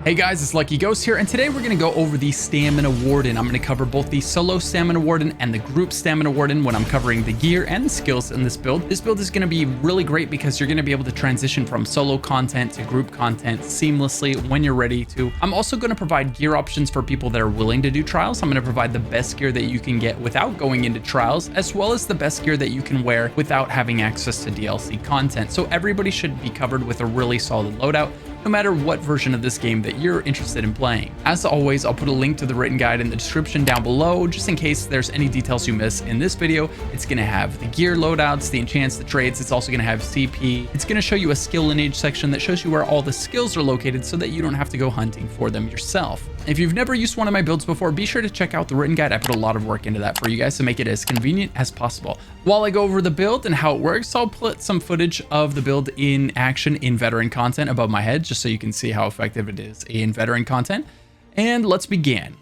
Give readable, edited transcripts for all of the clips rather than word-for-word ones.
Hey guys, it's Lucky Ghost here, and today we're going to go over the Stamina Warden. I'm going to cover both the Solo Stamina Warden and the Group Stamina Warden when I'm covering the gear and the skills in this build. This build is going to be really great because you're going to be able to transition from solo content to group content seamlessly when you're ready to. I'm also going to provide gear options for people that are willing to do trials. I'm going to provide the best gear that you can get without going into trials, as well as the best gear that you can wear without having access to DLC content. So everybody should be covered with a really solid loadout, no matter what version of this game that you're interested in playing. As always, I'll put a link to the written guide in the description down below, just in case there's any details you miss in this video. It's going to have the gear loadouts, the enchants, the traits. It's also going to have CP. It's going to show you a skill lineage section that shows you where all the skills are located so that you don't have to go hunting for them yourself. If you've never used one of my builds before, be sure to check out the written guide. I put a lot of work into that for you guys to make it as convenient as possible. While I go over the build and how it works, I'll put some footage of the build in action in veteran content above my head, just so you can see how effective it is in veteran content. And let's begin.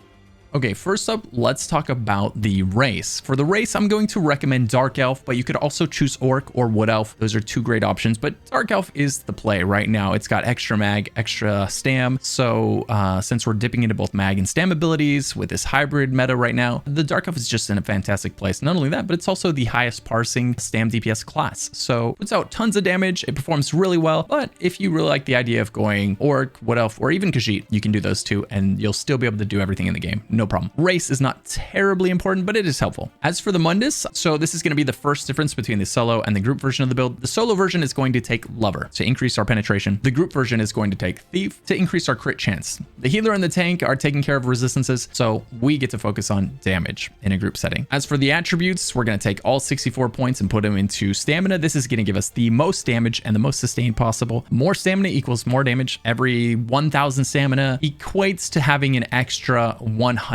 Okay, first up, let's talk about the race. For the race, I'm going to recommend Dark Elf, but you could also choose Orc or Wood Elf. Those are two great options, but Dark Elf is the play right now. It's got extra mag, extra stam. So since we're dipping into both mag and stam abilities with this hybrid meta right now, the Dark Elf is just in a fantastic place. Not only that, but it's also the highest parsing stam DPS class. So it puts out tons of damage. It performs really well. But if you really like the idea of going Orc, Wood Elf, or even Khajiit, you can do those two, and you'll still be able to do everything in the game. No problem. Race is not terribly important, but it is helpful. As for the Mundus, so this is going to be the first difference between the solo and the group version of the build. The solo version is going to take Lover to increase our penetration. The group version is going to take Thief to increase our crit chance. The healer and the tank are taking care of resistances, so we get to focus on damage in a group setting. As for the attributes, we're going to take all 64 points and put them into stamina. This is going to give us the most damage and the most sustain possible. More stamina equals more damage. Every 1000 stamina equates to having an extra 100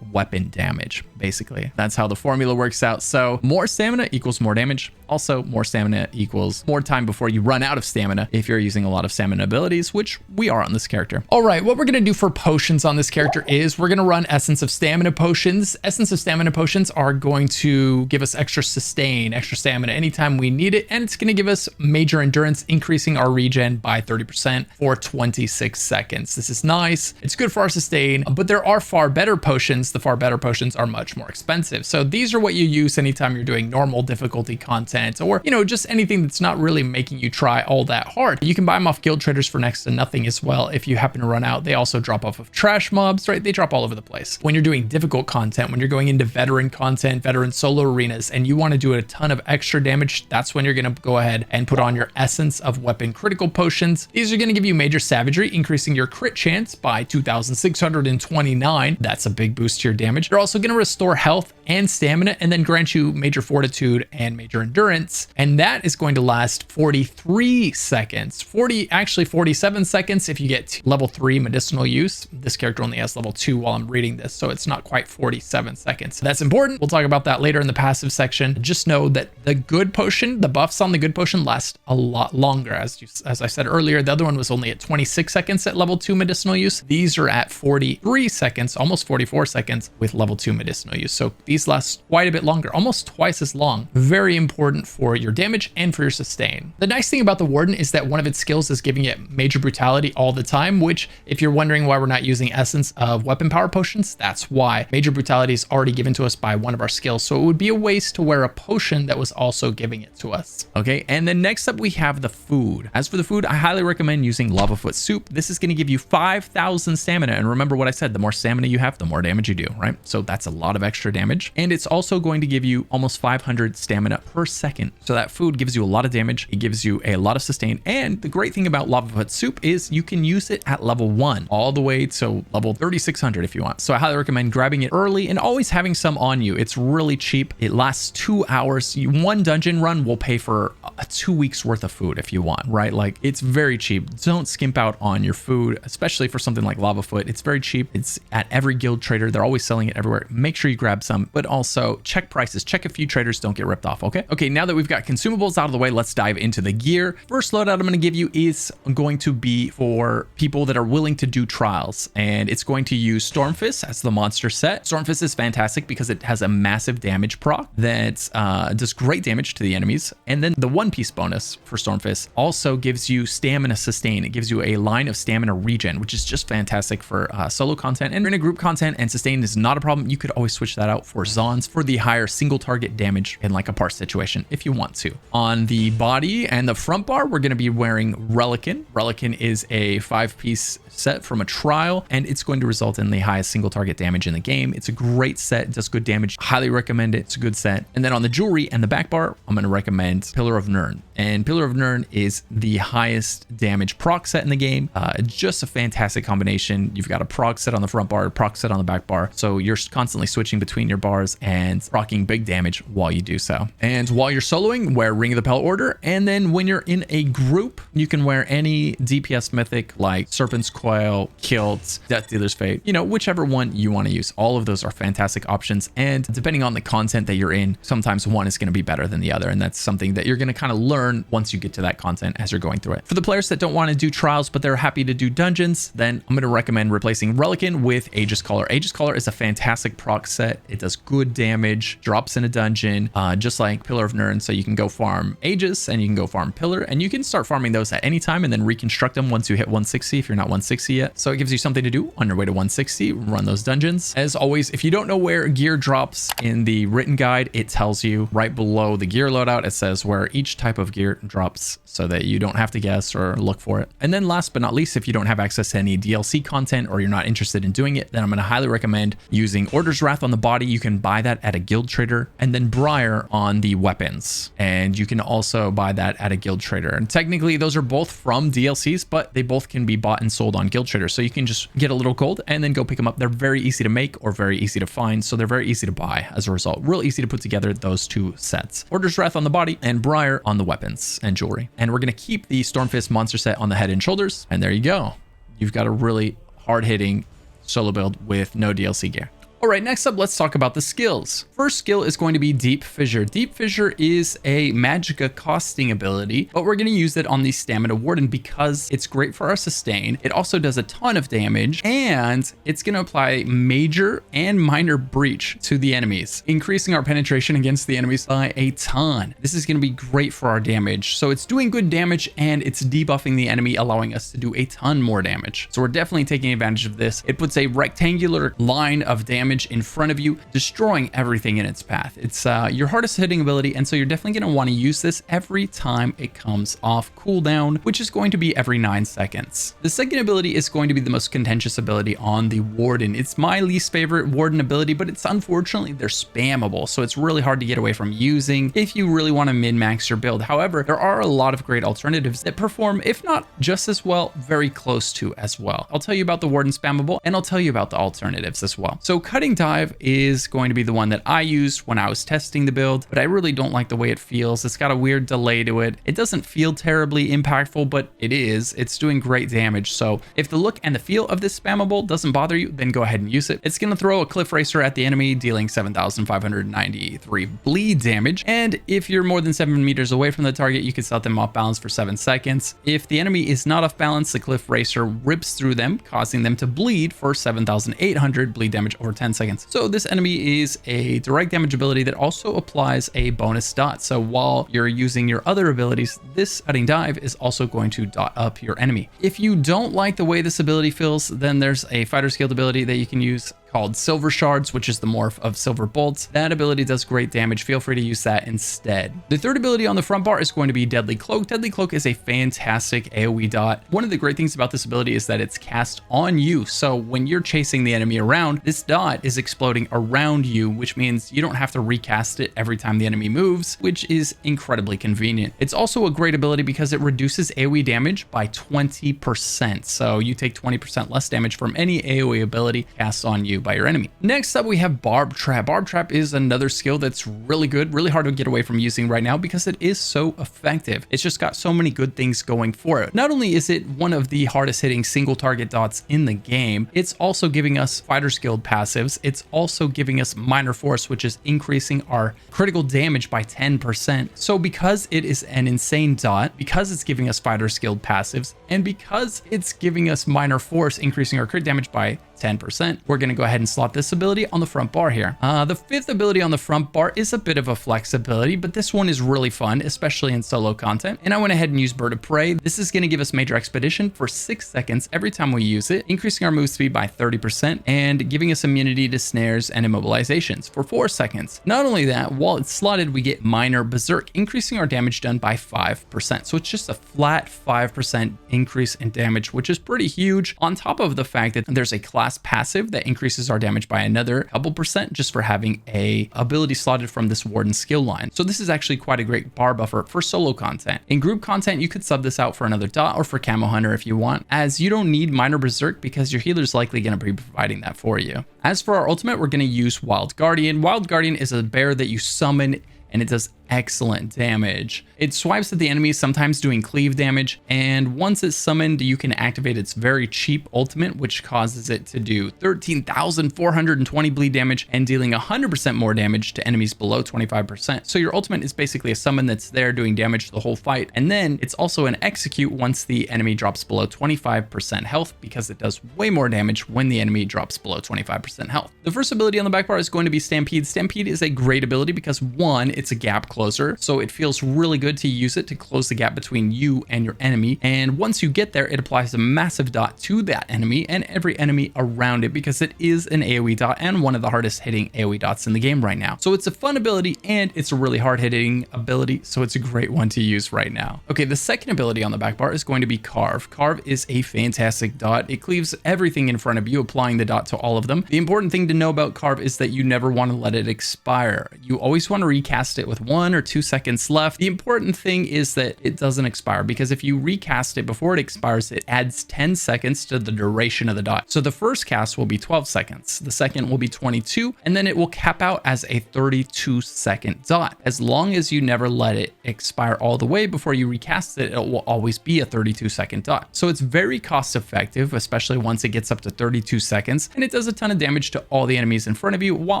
weapon damage. Basically, that's how the formula works out. So more stamina equals more damage. Also, more stamina equals more time before you run out of stamina if you're using a lot of stamina abilities, which we are on this character. All right, what we're going to do for potions on this character is we're going to run Essence of Stamina potions. Essence of Stamina potions are going to give us extra sustain, extra stamina anytime we need it, and it's going to give us major endurance, increasing our regen by 30% for 26 seconds. This is nice. It's good for our sustain, but there are far better potions. The far better potions are much more expensive. So these are what you use anytime you're doing normal difficulty content, or, you know, just anything that's not really making you try all that hard. You can buy them off guild traders for next to nothing as well if you happen to run out. They also drop off of trash mobs, right? They drop all over the place. When you're doing difficult content, when you're going into veteran content, veteran solo arenas, and you want to do a ton of extra damage, that's when you're going to go ahead and put on your Essence of Weapon critical potions. These are going to give you major savagery, increasing your crit chance by 2,629. That's a big boost to your damage. They're also going to restore health and stamina, and then grant you major fortitude and major endurance, and that is going to last 43 seconds. 47 seconds if you get level 3 medicinal use. This character only has level 2 while I'm reading this, so it's not quite 47 seconds. That's important. We'll talk about that later in the passive section. Just know that the good potion, the buffs on the good potion, last a lot longer. As I said earlier, the other one was only at 26 seconds at level 2 medicinal use. These are at 43 seconds, almost 44 seconds with level 2 medicinal use. So these last quite a bit longer, almost twice as long. Very important for your damage and for your sustain. The nice thing about the Warden is that one of its skills is giving it major brutality all the time, which, if you're wondering why we're not using Essence of Weapon power potions, that's why. Major brutality is already given to us by one of our skills, so it would be a waste to wear a potion that was also giving it to us. Okay, and then next up we have the food. As for the food, I highly recommend using Lavafoot Soup. This is going to give you 5,000 stamina, and remember what I said, the more stamina you have, the more damage you do, right? So that's a lot of extra damage, and it's also going to give you almost 500 stamina per second. So that food gives you a lot of damage. It gives you a lot of sustain, and the great thing about Lavafoot Soup is you can use it at level 1 all the way to level 3600 if you want. So I highly recommend grabbing it early and always having some on you. It's really cheap. It lasts 2 hours. One dungeon run will pay for 2 weeks worth of food if you want, right? Like, it's very cheap. Don't skimp out on your food, especially for something like Lavafoot. It's very cheap. It's at every guild trader. They're always selling it everywhere. Make sure you grab some, but also check prices. Check a few traders, don't get ripped off, okay? Okay, now that we've got consumables out of the way, let's dive into the gear. First loadout I'm going to give you is going to be for people that are willing to do trials, and it's going to use Stormfist as the monster set. Stormfist is fantastic because it has a massive damage proc that does great damage to the enemies, and then the one piece bonus for Stormfist also gives you stamina sustain. It gives you a line of stamina regen, which is just fantastic for solo content, and in a group content, and sustain is not a problem. You could always switch that out for Zons for the higher single target damage in like a parse situation if you want to. On the body and the front bar, we're going to be wearing Relican. Relican is a 5-piece set from a trial, and it's going to result in the highest single target damage in the game. It's a great set, does good damage. Highly recommend it. It's a good set. And then on the jewelry and the back bar, I'm going to recommend Pillar of Nirn. And Pillar of Nirn is the highest damage proc set in the game. Just a fantastic combination. You've got a proc set on the front bar, a proc set on the back bar, so you're constantly switching between your bars and procking big damage while you do so. And while you're soloing, wear Ring of the Pale Order. And then when you're in a group, you can wear any DPS mythic like Serpent's Coil, Kilt, Death Dealer's Fate, you know, whichever one you want to use. All of those are fantastic options, and depending on the content that you're in, sometimes one is going to be better than the other, and that's something that you're going to kind of learn once you get to that content as you're going through it. For the players that don't want to do trials but they're happy to do dungeons, then I'm going to recommend replacing Relican with Aegis Caller. Aegis Caller is a fantastic proc set. It does good damage, drops in a dungeon, just like Pillar of Nirn, so you can go farm Aegis and you can go farm Pillar, and you can start farming those at any time and then reconstruct them once you hit 160 if you're not 160 yet. So it gives you something to do on your way to 160, run those dungeons. As always, if you don't know where gear drops in the written guide, it tells you right below the gear loadout. It says where each type of gear drops so that you don't have to guess or look for it. And then last but not least, if you don't have access to any DLC content or you're not interested in doing it, then I'm going to highly recommend using Order's Wrath on the body. You can buy that at a guild trader, and then Briar on the weapons. And you can also buy that at a guild trader. And technically those are both from DLCs, but they both can be bought and sold on guild traders. So you can just get a little gold and then go pick them up. They're very easy to make or very easy to find. So they're very easy to buy as a result. Real easy to put together those two sets. Order's Wrath on the body and Briar on the weapons and jewelry. And we're going to keep the Stormfist monster set on the head and shoulders. And there you go. You've got a really hard-hitting solo build with no DLC gear. All right, next up, let's talk about the skills. First skill is going to be Deep Fissure. Deep Fissure is a Magicka costing ability, but we're going to use it on the Stamina Warden because it's great for our sustain. It also does a ton of damage, and it's going to apply major and minor breach to the enemies, increasing our penetration against the enemies by a ton. This is going to be great for our damage. So it's doing good damage, and it's debuffing the enemy, allowing us to do a ton more damage. So we're definitely taking advantage of this. It puts a rectangular line of damage in front of you, destroying everything in its path. It's your hardest hitting ability, and so you're definitely going to want to use this every time it comes off cooldown, which is going to be every 9 seconds. The second ability is going to be the most contentious ability on the Warden. It's my least favorite Warden ability, but it's unfortunately they're spammable, so it's really hard to get away from using if you really want to min-max your build. However, there are a lot of great alternatives that perform, if not just as well, very close to as well. I'll tell you about the Warden spammable, and I'll tell you about the alternatives as well. So Cutting Dive is going to be the one that I used when I was testing the build, but I really don't like the way it feels. It's got a weird delay to it. It doesn't feel terribly impactful, but it is. It's doing great damage. So if the look and the feel of this spammable doesn't bother you, then go ahead and use it. It's going to throw a Cliff Racer at the enemy, dealing 7,593 bleed damage. And if you're more than 7 meters away from the target, you can set them off balance for 7 seconds. If the enemy is not off balance, the Cliff Racer rips through them, causing them to bleed for 7,800 bleed damage over 10 seconds. So this enemy is a direct damage ability that also applies a bonus dot. So while you're using your other abilities, this Cutting Dive is also going to dot up your enemy. If you don't like the way this ability feels, then there's a fighter skilled ability that you can use called Silver Shards, which is the morph of Silver Bolts. That ability does great damage. Feel free to use that instead. The third ability on the front bar is going to be Deadly Cloak. Deadly Cloak is a fantastic AoE dot. One of the great things about this ability is that it's cast on you. So when you're chasing the enemy around, this dot is exploding around you, which means you don't have to recast it every time the enemy moves, which is incredibly convenient. It's also a great ability because it reduces AoE damage by 20%. So you take 20% less damage from any AoE ability cast on you. you by your enemy. Next up, we have Barb Trap. Barb Trap is another skill that's really good, really hard to get away from using right now because it is so effective. It's just got so many good things going for it. Not only is it one of the hardest hitting single target dots in the game, it's also giving us fighter skilled passives. It's also giving us minor force, which is increasing our critical damage by 10%. So because it is an insane dot, because it's giving us fighter skilled passives, and because it's giving us minor force, increasing our crit damage by 10%, we're going to go ahead and slot this ability on the front bar here. The fifth ability on the front bar is a bit of a flexibility, but this one is really fun, especially in solo content. And I went ahead and used Bird of Prey. This is going to give us major expedition for 6 seconds every time we use it, increasing our move speed by 30% and giving us immunity to snares and immobilizations for 4 seconds. Not only that, while it's slotted, we get minor berserk, increasing our damage done by 5%. So it's just a flat 5% increase in damage, which is pretty huge, on top of the fact that there's a class passive that increases our damage by another couple percent just for having a ability slotted from this Warden skill line. So this is actually quite a great bar buffer for solo content. In group content, you could sub this out for another dot or for Camo Hunter if you want, as you don't need minor berserk because your healer's likely going to be providing that for you. As for our ultimate, we're going to use Wild Guardian. Wild Guardian is a bear that you summon and it does excellent damage. It swipes at the enemy, sometimes doing cleave damage, and once it's summoned, you can activate its very cheap ultimate, which causes it to do 13,420 bleed damage and dealing 100% more damage to enemies below 25%. So your ultimate is basically a summon that's there doing damage the whole fight, and then it's also an execute once the enemy drops below 25% health, because it does way more damage when the enemy drops below 25% health. The first ability on the back bar is going to be Stampede. Stampede is a great ability because one, it's a gap closer, so it feels really good to use it to close the gap between you and your enemy, and once you get there, it applies a massive dot to that enemy and every enemy around it because it is an AoE dot and one of the hardest hitting AoE dots in the game right now. So it's a fun ability and it's a really hard hitting ability, so it's a great one to use right now. Okay, the second ability on the back bar is going to be Carve. Carve is a fantastic dot. It cleaves everything in front of you, applying the dot to all of them. The important thing to know about Carve is that you never want to let it expire. You always want to recast it with 1 or 2 seconds left. The important thing is that it doesn't expire, because if you recast it before it expires, it adds 10 seconds to the duration of the dot. So the first cast will be 12 seconds, the second will be 22, and then it will cap out as a 32-second dot. As long as you never let it expire all the way before you recast it, it will always be a 32-second dot. So it's very cost effective, especially once it gets up to 32 seconds, and it does a ton of damage to all the enemies in front of you while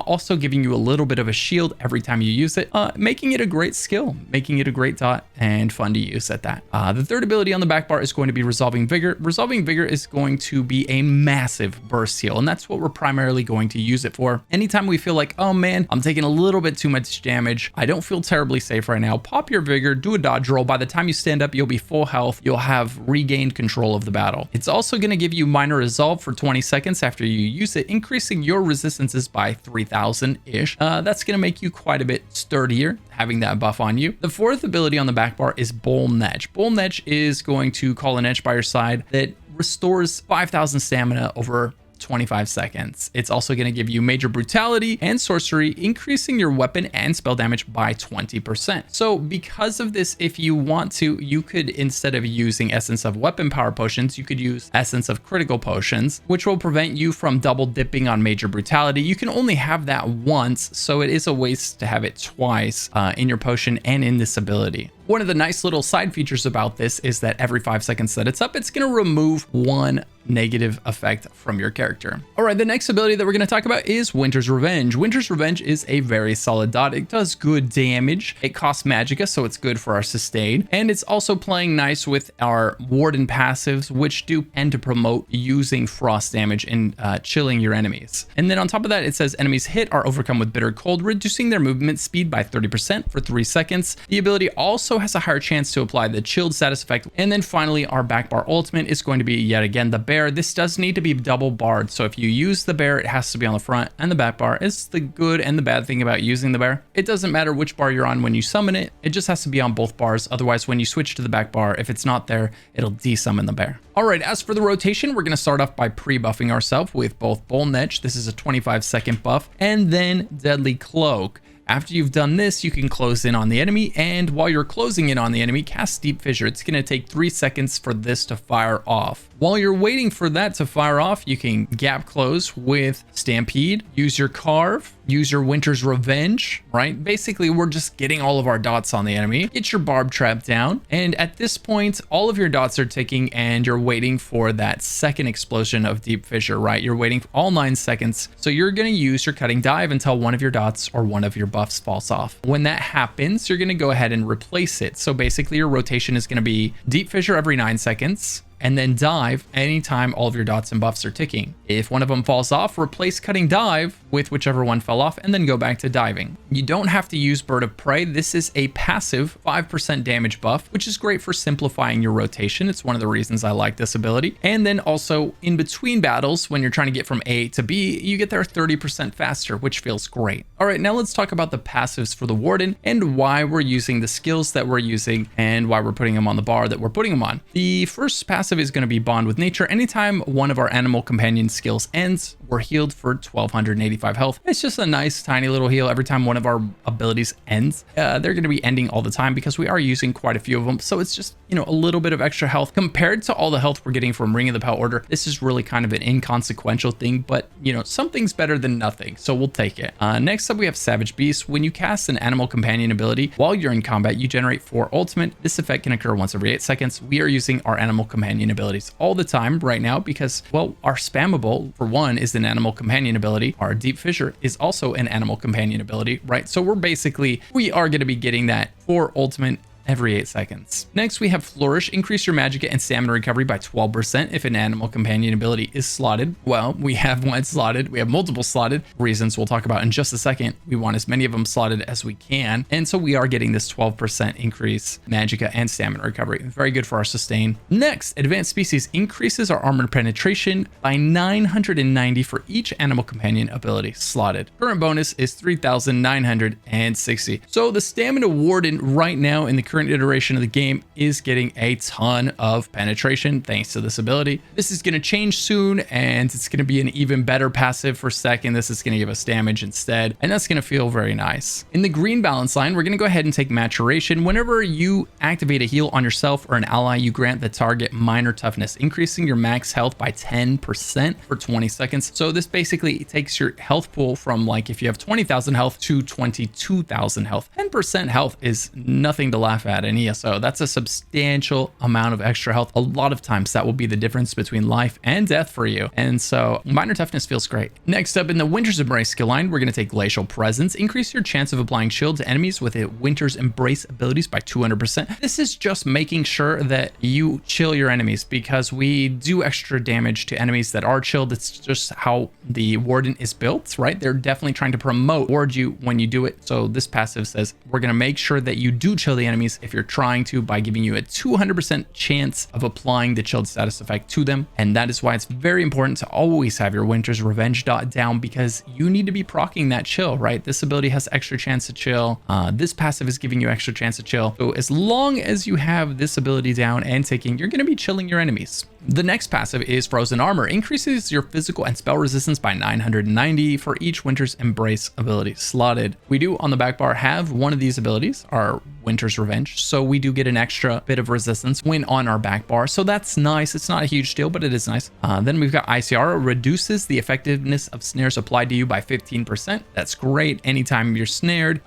also giving you a little bit of a shield every time you use it, making it a great skill, making it a great dot and fun to use at that. The third ability on the back bar is going to be Resolving Vigor. Resolving Vigor is going to be a massive burst heal, and that's what we're primarily going to use it for. Anytime we feel like, oh man, I'm taking a little bit too much damage, I don't feel terribly safe right now, pop your Vigor, do a dodge roll. By the time you stand up, you'll be full health. You'll have regained control of the battle. It's also going to give you Minor Resolve for 20 seconds after you use it, increasing your resistances by 3,000-ish. That's going to make you quite a bit sturdier, having that buff on you. The fourth ability on the back bar is Bull Netch. Bull Netch is going to call an edge by your side that restores 5,000 stamina over 25 seconds. It's also going to give you Major Brutality and Sorcery, increasing your weapon and spell damage by 20%. So because of this, if you want to, you could, instead of using Essence of Weapon Power Potions, you could use Essence of Critical Potions, which will prevent you from double dipping on Major Brutality. You can only have that once, so it is a waste to have it twice in your potion and in this ability. One of the nice little side features about this is that every 5 seconds that it's up, it's going to remove one negative effect from your character. All right, the next ability that we're going to talk about is Winter's Revenge. Winter's Revenge is a very solid dot. It does good damage. It costs magicka, so it's good for our sustain. And it's also playing nice with our Warden passives, which do tend to promote using frost damage and chilling your enemies. And then on top of that, it says enemies hit are overcome with bitter cold, reducing their movement speed by 30% for 3 seconds. The ability also has a higher chance to apply the chilled status effect. And then finally, our back bar ultimate is going to be yet again the bear. This does need to be double barred, so if you use the bear, it has to be on the front and the back bar. It's the good and the bad thing about using the bear. It doesn't matter which bar you're on when you summon it, it just has to be on both bars. Otherwise, when you switch to the back bar, if it's not there, it'll desummon the bear. All right, as for the rotation, we're going to start off by pre-buffing ourselves with both Bull Netch. This is a 25-second buff, and then Deadly Cloak. After you've done this, you can close in on the enemy, and while you're closing in on the enemy, cast Deep Fissure. It's going to take 3 seconds for this to fire off. While you're waiting for that to fire off, you can gap close with Stampede, use your Carve, use your Winter's Revenge, right? Basically, we're just getting all of our dots on the enemy. Get your Barb Trap down, and at this point, all of your dots are ticking, and you're waiting for that second explosion of Deep Fissure, right? You're waiting for all 9 seconds, so you're going to use your Cutting Dive until one of your dots or one of your buffs falls off. When that happens, you're going to go ahead and replace it. So basically, your rotation is going to be Deep Fissure every 9 seconds, and then dive anytime all of your dots and buffs are ticking. If one of them falls off, replace Cutting Dive with whichever one fell off, and then go back to diving. You don't have to use Bird of Prey. This is a passive 5% damage buff, which is great for simplifying your rotation. It's one of the reasons I like this ability. And then also in between battles, when you're trying to get from A to B, you get there 30% faster, which feels great. All right, now let's talk about the passives for the Warden and why we're using the skills that we're using and why we're putting them on the bar that we're putting them on. The first passive is going to be Bond with Nature. Anytime one of our animal companion skills ends, we're healed for 1285 health. It's just a nice tiny little heal every time one of our abilities ends. They're going to be ending all the time because we are using quite a few of them. So it's just, you know, a little bit of extra health compared to all the health we're getting from Ring of the Pale Order. This is really kind of an inconsequential thing, but you know, something's better than nothing. So we'll take it. Next up, we have Savage Beast. When you cast an animal companion ability while you're in combat, you generate 4 ultimate. This effect can occur once every 8 seconds. We are using our animal companion abilities all the time right now because, well, our spammable for one is an animal companion ability. Our Deep Fissure is also an animal companion ability, right? So we are going to be getting that 4 ultimate every 8 seconds. Next, we have Flourish. Increase your Magicka and Stamina recovery by 12% if an animal companion ability is slotted. Well, we have one slotted. We have multiple slotted reasons we'll talk about in just a second. We want as many of them slotted as we can. And so we are getting this 12% increase Magicka and Stamina recovery. Very good for our sustain. Next, Advanced Species increases our armor penetration by 990 for each animal companion ability slotted. Current bonus is 3,960. So the Stamina Warden right now in the current iteration of the game is getting a ton of penetration thanks to this ability. This is going to change soon, and it's going to be an even better passive for second. This is going to give us damage instead, and that's going to feel very nice. In the green balance line, we're going to go ahead and take Maturation. Whenever you activate a heal on yourself or an ally, you grant the target minor toughness, increasing your max health by 10% for 20 seconds. So this basically takes your health pool from, like, if you have 20,000 health to 22,000 health. 10% health is nothing to laugh at in ESO. That's a substantial amount of extra health. A lot of times that will be the difference between life and death for you. And so minor toughness feels great. Next up, in the Winter's Embrace skill line, we're going to take Glacial Presence. Increase your chance of applying shield to enemies with a Winter's Embrace abilities by 200%. This is just making sure that you chill your enemies because we do extra damage to enemies that are chilled. It's just how the Warden is built, right? They're definitely trying to promote toward you when you do it. So this passive says we're going to make sure that you do chill the enemies if you're trying to, by giving you a 200% chance of applying the chilled status effect to them. And that is why it's very important to always have your Winter's Revenge dot down, because you need to be proccing that chill, right? This ability has extra chance to chill. This passive is giving you extra chance to chill. So as long as you have this ability down and ticking, you're going to be chilling your enemies. The next passive is Frozen Armor. Increases your physical and spell resistance by 990 for each Winter's Embrace ability slotted. We do on the back bar have one of these abilities, our Winter's Revenge, so we do get an extra bit of resistance when on our back bar, so that's nice. It's not a huge deal, but it is nice. Then we've got ICR. Reduces the effectiveness of snares applied to you by 15%. That's great. Anytime you're snared,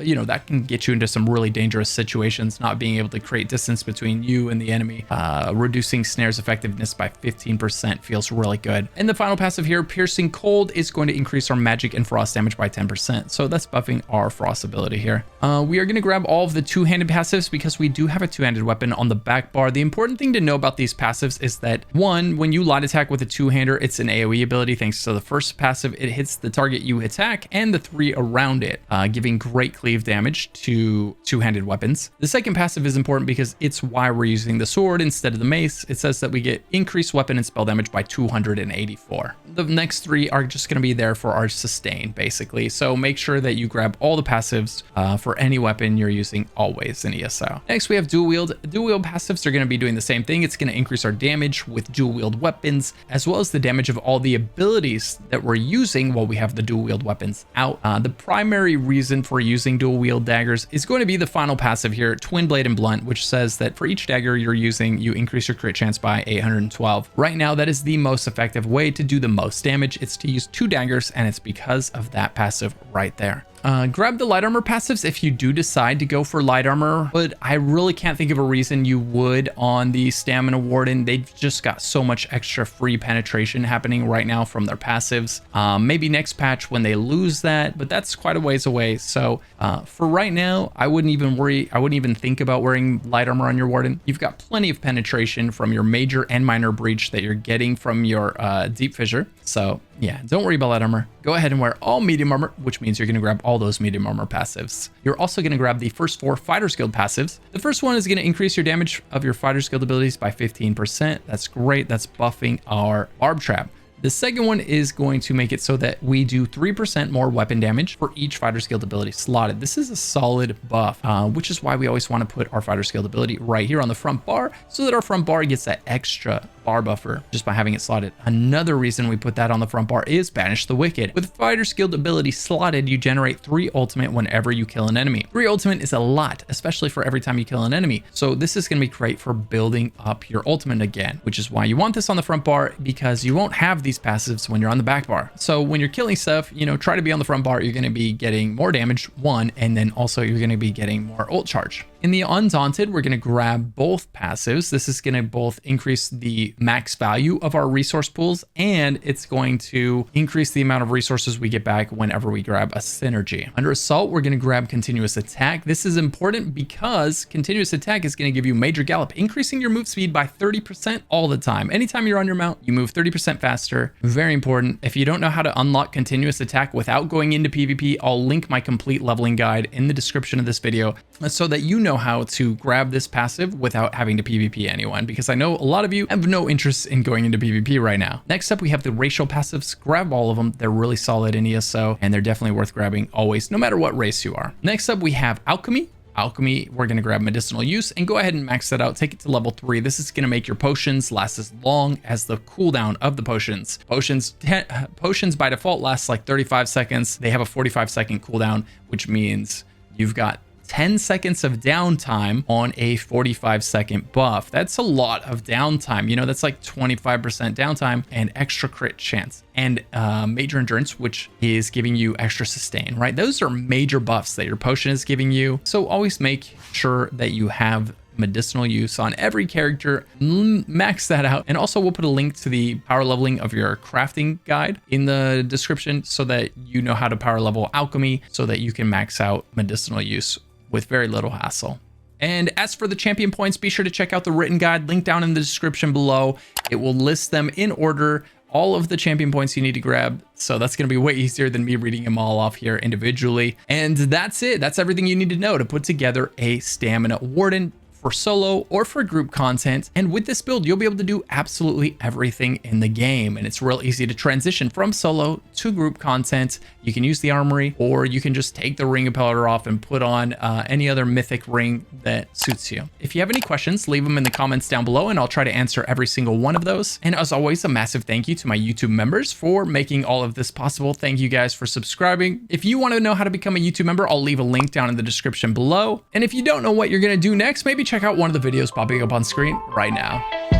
you know, that can get you into some really dangerous situations, not being able to create distance between you and the enemy. Reducing snares effectiveness by 15% feels really good. And the final passive here, Piercing Cold, is going to increase our magic and frost damage by 10%, so that's buffing our frost ability here. We are going to grab all of the two-handed passives because we do have a two-handed weapon on the back bar. The important thing to know about these passives is that, one, when you light attack with a two-hander, it's an AoE ability. Thanks to the first passive, it hits the target you attack and the 3 around it, giving great cleave damage to two-handed weapons. The second passive is important because it's why we're using the sword instead of the mace. It says that we get increased weapon and spell damage by 284. The next 3 are just going to be there for our sustain, basically. So make sure that you grab all the passives for any weapon you're using grabbing always in ESO. Next, we have dual wield. Dual wield passives are going to be doing the same thing. It's going to increase our damage with dual wield weapons, as well as the damage of all the abilities that we're using while we have the dual wield weapons out. The primary reason for using dual wield daggers is going to be the final passive here, Twin Blade and Blunt, which says that for each dagger you're using, you increase your crit chance by 812. Right now, that is the most effective way to do the most damage. It's to use 2 daggers, and it's because of that passive right there. Grab the light armor passives if you do decide to go for light armor, but I really can't think of a reason you would on the Stamina Warden. They've just got so much extra free penetration happening right now from their passives. Maybe next patch when they lose that, but that's quite a ways away. So for right now, I wouldn't even worry. I wouldn't even think about wearing light armor on your Warden. You've got plenty of penetration from your major and minor breach that you're getting from your deep fissure. So yeah, don't worry about light armor. Go ahead and wear all medium armor, which means you're going to grab all those medium armor passives. You're also going to grab the first 4 Fighter's Guild passives. The first one is going to increase your damage of your Fighter's Guild abilities by 15%. That's great. That's buffing our Barb Trap. The second one is going to make it so that we do 3% more weapon damage for each Fighter's Guild ability slotted. This is a solid buff, which is why we always want to put our Fighter's Guild ability right here on the front bar so that our front bar gets that extra bar buffer just by having it slotted. Another reason we put that on the front bar is Banish the Wicked. With Fighter's Guild ability slotted, you generate 3 ultimate whenever you kill an enemy. 3 ultimate is a lot, especially for every time you kill an enemy. So this is going to be great for building up your ultimate again, which is why you want this on the front bar, because you won't have these passives when you're on the back bar. So when you're killing stuff, you know, try to be on the front bar. You're going to be getting more damage, 1, and then also you're going to be getting more ult charge. In the Undaunted, we're going to grab both passives. This is going to both increase the max value of our resource pools, and it's going to increase the amount of resources we get back whenever we grab a synergy. Under Assault, we're going to grab Continuous Attack. This is important because Continuous Attack is going to give you Major Gallop, increasing your move speed by 30% all the time. Anytime you're on your mount, you move 30% faster. Very important. If you don't know how to unlock Continuous Attack without going into PvP, I'll link my complete leveling guide in the description of this video so that you know how to grab this passive without having to PvP anyone, because I know a lot of you have no interest in going into PvP right now. Next up, we have the racial passives. Grab all of them. They're really solid in ESO, and they're definitely worth grabbing always, no matter what race you are. Next up, we have Alchemy. Alchemy, we're going to grab Medicinal Use and go ahead and max that out. Take it to level 3. This is going to make your potions last as long as the cooldown of the potions. Potions by default last like 35 seconds. They have a 45-second cooldown, which means you've got 10 seconds of downtime on a 45-second buff. That's a lot of downtime. You know, that's like 25% downtime and extra crit chance. And Major Endurance, which is giving you extra sustain, right? Those are major buffs that your potion is giving you. So always make sure that you have Medicinal Use on every character. Max that out. And also we'll put a link to the power leveling of your crafting guide in the description so that you know how to power level Alchemy so that you can max out Medicinal Use with very little hassle. And as for the champion points, be sure to check out the written guide, link down in the description below. It will list them in order, all of the champion points you need to grab. So that's going to be way easier than me reading them all off here individually. And that's it. That's everything you need to know to put together a Stamina Warden for solo or for group content. And with this build, you'll be able to do absolutely everything in the game. And it's real easy to transition from solo to group content. You can use the armory, or you can just take the ring impeller off and put on any other mythic ring that suits you. If you have any questions, leave them in the comments down below and I'll try to answer every single one of those. And as always, a massive thank you to my YouTube members for making all of this possible. Thank you guys for subscribing. If you want to know how to become a YouTube member, I'll leave a link down in the description below. And if you don't know what you're going to do next, maybe check out one of the videos popping up on screen right now.